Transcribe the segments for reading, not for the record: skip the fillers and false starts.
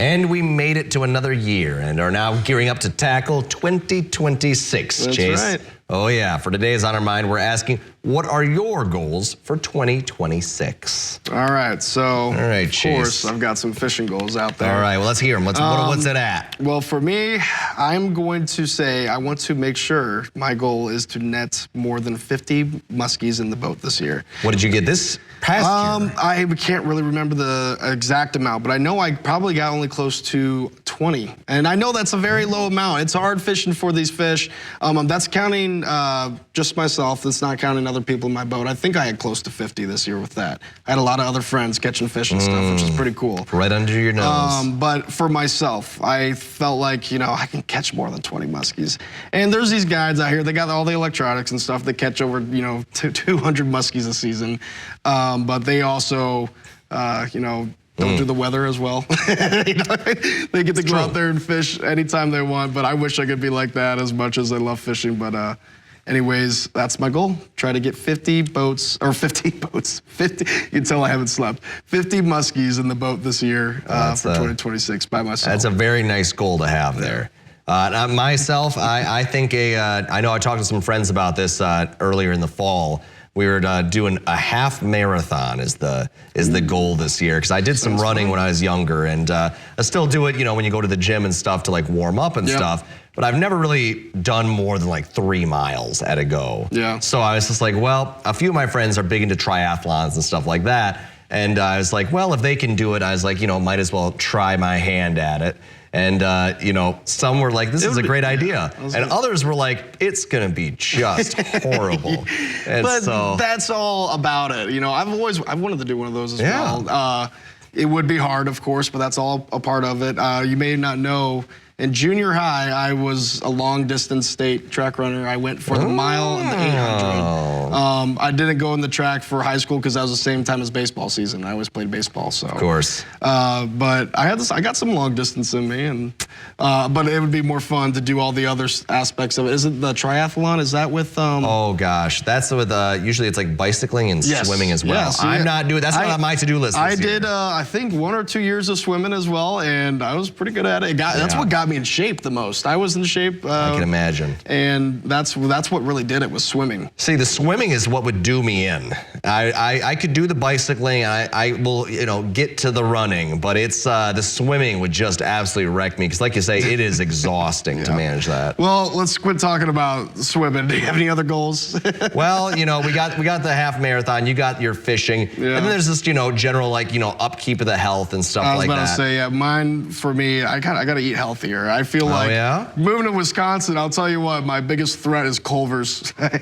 And we made it to another year and are now gearing up to tackle 2026, That's Chase. right. Oh yeah, for today's On Our Mind, we're asking, what are your goals for 2026? All right, so right, of course, I've got some fishing goals out there. All right, well, let's hear them. What's it at? Well, for me, I'm going to say I want to make sure my goal is to net more than 50 muskies in the boat this year. What did you get this past year? I can't really remember the exact amount, but I know I probably got only close to 20. And I know that's a very low amount. It's hard fishing for these fish. That's counting just myself. That's not counting other people in my boat. I think I had close to 50 this year with that. I had a lot of other friends catching fish and stuff, which is pretty cool. Right under your nose. But for myself, I felt like, I can catch more than 20 muskies. And there's these guys out here, they got all the electronics and stuff. They catch over, 200 muskies a season. But they also, don't do the weather as well. They get to go out there and fish anytime they want, but I wish I could be like that as much as I love fishing. But anyways, that's my goal. Try to get 50 boats, or 50 boats, 50, you can tell I haven't slept, 50 muskies in the boat this year for 2026 by myself. That's a very nice goal to have there. Myself, I think I know I talked to some friends about this earlier in the fall. We were doing a half marathon is the goal this year, because I did some running when I was younger, and I still do it, when you go to the gym and stuff to like warm up and stuff. But I've never really done more than like 3 miles at a go. Yeah. So I was just like, well, a few of my friends are big into triathlons and stuff like that, and I was like, well, if they can do it, I was like, might as well try my hand at it. And, some were like, this is a great idea. And others were like, it's going to be just horrible. And but that's all about it. I've wanted to do one of those as well. It would be hard, of course, but that's all a part of it. You may not know, in junior high, I was a long-distance state track runner. I went for the mile and the 800. I didn't go in the track for high school because that was the same time as baseball season. I always played baseball, so. Of course. But I got some long distance in me, and but it would be more fun to do all the other aspects of it. Is it the triathlon? Is that with? Oh gosh, that's with usually it's like bicycling and swimming as well. Yeah, see, I'm not doing. That's not on my to-do list. I did. I think 1 or 2 years of swimming as well, and I was pretty good at it. That's what got me in shape the most. I was in shape. I can imagine. And that's what really did it, was swimming. See, the swimming is what would do me in. I could do the bicycling. I will get to the running, but it's the swimming would just absolutely wreck me, because like you say, it is exhausting to manage that. Well, let's quit talking about swimming. Do you have any other goals? Well, we got the half marathon. You got your fishing, and then there's this general upkeep of the health and stuff like that. I was about to say, mine for me, I got to eat healthier. I feel like moving to Wisconsin, I'll tell you what, my biggest threat is Culver's. I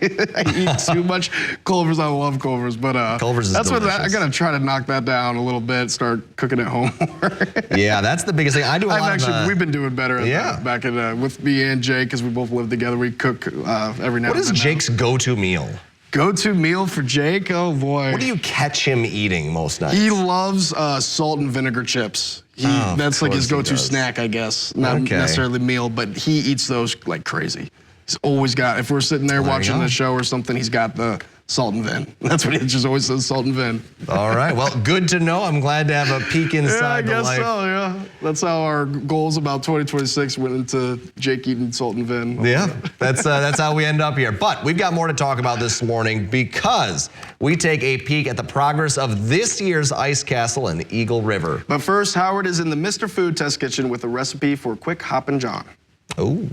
eat too much Culver's. I love Culver's, but Culver's is delicious. I got to try to knock that down a little bit, start cooking at home more. Yeah, that's the biggest thing. I do a lot of we've been doing better at that back in, with me and Jake, because we both live together. We cook every now and then. What is Jake's go-to meal? Go-to meal for Jake? Oh, boy. What do you catch him eating most nights? He loves salt and vinegar chips. That's like his go-to snack, I guess. Not necessarily meal, but he eats those like crazy. He's always got, if we're sitting there watching a show or something, he's got the salt and vin. That's what he just always says, salt and vin. All right, well, good to know. I'm glad to have a peek inside the life. I guess so, yeah. That's how our goals about 2026 went into Jake eating salt and vin. Yeah, that's how we end up here. But we've got more to talk about this morning, because we take a peek at the progress of this year's Ice Castle in Eagle River. But first, Howard is in the Mr. Food Test Kitchen with a recipe for quick Hoppin' John. Oh.